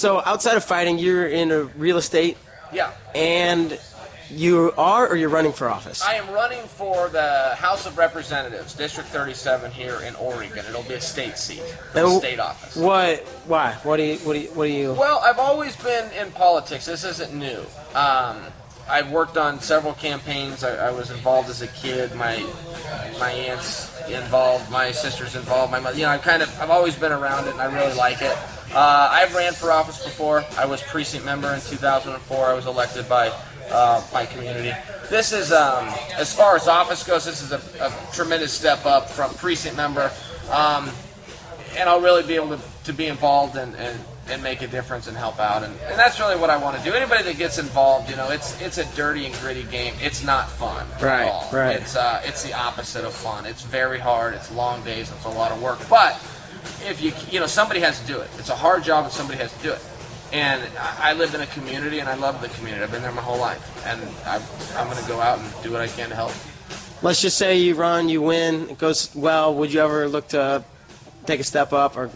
So outside of fighting, you're in real estate, Yeah. and you are, or you're running for office? I am running for the House of Representatives, District 37 here in Oregon. It'll be a state seat, a state office. What? Why? What do you? Well, I've always been in politics. This isn't new. I've worked on several campaigns. I was involved as a kid. My aunt's involved. My sister's involved. My mother. I've always been around it, and I really like it. I've ran for office before. I was precinct member in 2004. I was elected by my community. This is, as far as office goes, this is a tremendous step up from precinct member, and I'll really be able to be involved and make a difference and help out, and that's really what I want to do. Anybody that gets involved, it's a dirty and gritty game. It's not fun at all. Right. It's the opposite of fun. It's very hard. It's long days. It's a lot of work. But if somebody has to do it. It's a hard job, and somebody has to do it. And I live in a community, and I love the community. I've been there my whole life, and I'm going to go out and do what I can to help. Let's just say you run, you win, it goes well. Would you ever look to take a step up, or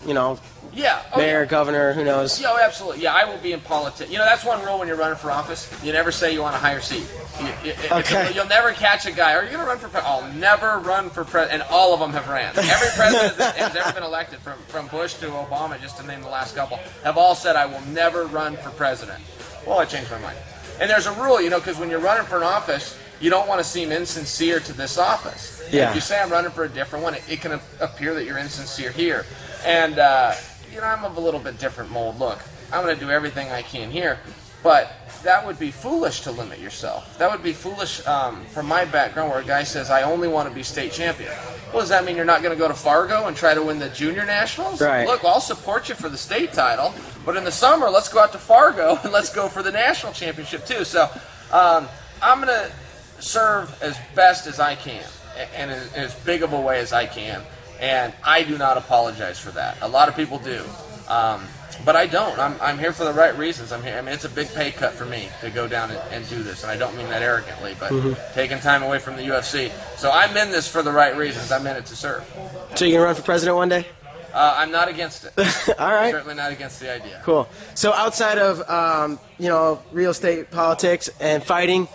Yeah. mayor, governor, who knows? Yeah, absolutely. Yeah, I will be in politics. That's one rule when you're running for office. You never say you want a higher seat. Okay. You'll never catch a guy. Are you going to run for president? I'll never run for president. And all of them have ran. Every president that has ever been elected, from Bush to Obama, just to name the last couple, have all said, I will never run for president. Well, I changed my mind. And there's a rule, because when you're running for an office, you don't want to seem insincere to this office. Yeah. If you say I'm running for a different one, it can appear that you're insincere here. And, I'm of a little bit different mold. Look, I'm going to do everything I can here, but that would be foolish to limit yourself. That would be foolish from my background, where a guy says, I only want to be state champion. Well, does that mean you're not going to go to Fargo and try to win the junior nationals? Right. Look, I'll support you for the state title, but in the summer, let's go out to Fargo and let's go for the national championship too. So I'm going to serve as best as I can and in as big of a way as I can. And I do not apologize for that. A lot of people do. But I don't. I'm here for the right reasons. I'm here. I mean, it's a big pay cut for me to go down and do this. And I don't mean that arrogantly, but taking time away from the UFC. So I'm in this for the right reasons. I'm in it to serve. So you going to run for president one day? I'm not against it. All right. I'm certainly not against the idea. Cool. So outside of, real estate, politics, and fighting,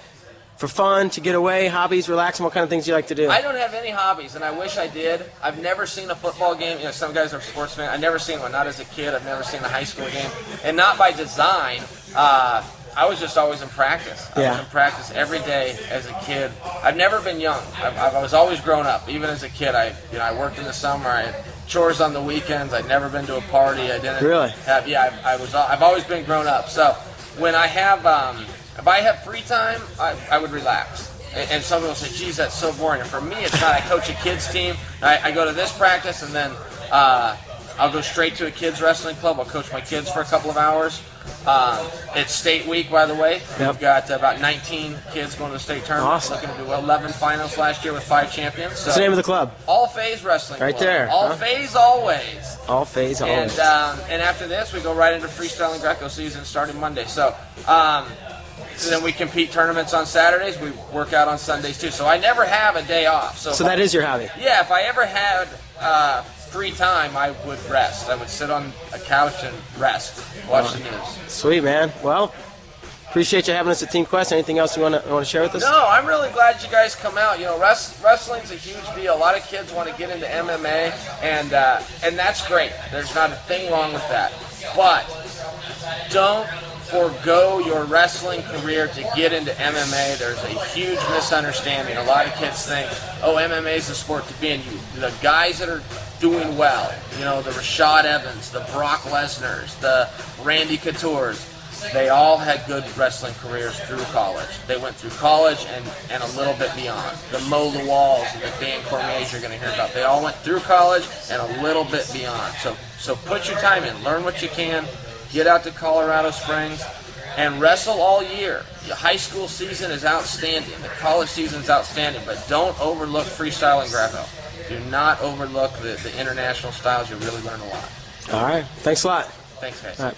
for fun, to get away, hobbies, relaxing, what kind of things do you like to do? I don't have any hobbies, and I wish I did. I've never seen a football game. Some guys are sports fans. I've never seen one, not as a kid. I've never seen a high school game. And not by design. I was just always in practice. I was in practice every day as a kid. I've never been young. I was always grown up. Even as a kid, I worked in the summer. I had chores on the weekends. I'd never been to a party. I didn't really have. Yeah, I've always been grown up. So when I have. If I have free time, I would relax. And some people say, geez, that's so boring. And for me, it's not. I coach a kids team. I go to this practice, and then I'll go straight to a kids wrestling club. I'll coach my kids for a couple of hours. It's state week, by the way. Yep. We've got about 19 kids going to the state tournament. Awesome. Looking to do 11 finals last year with 5 champions. So what's the name of the club? All Phase Wrestling Right Club. there. All Phase, always. All Phase, always. And after this, we go right into freestyle and Greco season starting Monday. So then we compete tournaments on Saturdays. We work out on Sundays too. So I never have a day off. So that is your hobby? Yeah. If I ever had free time, I would rest. I would sit on a couch and rest, watch the news. Sweet, man. Well, appreciate you having us at Team Quest. Anything else you want to share with us? No, I'm really glad you guys come out. Wrestling's a huge deal. A lot of kids want to get into MMA, and that's great. There's not a thing wrong with that. But don't forgo your wrestling career to get into MMA. There's a huge misunderstanding. A lot of kids think, MMA is a sport to be in. The guys that are doing well, the Rashad Evans, the Brock Lesnars, the Randy Couture's, they all had good wrestling careers through college. They went through college and a little bit beyond. The Mo Lawals and the Dan Cormiers you're going to hear about, they all went through college and a little bit beyond. So put your time in. Learn what you can. Get out to Colorado Springs and wrestle all year. The high school season is outstanding. The college season is outstanding. But don't overlook freestyle and Greco. Do not overlook the international styles. You really learn a lot. All right. Thanks a lot. Thanks, guys. All right.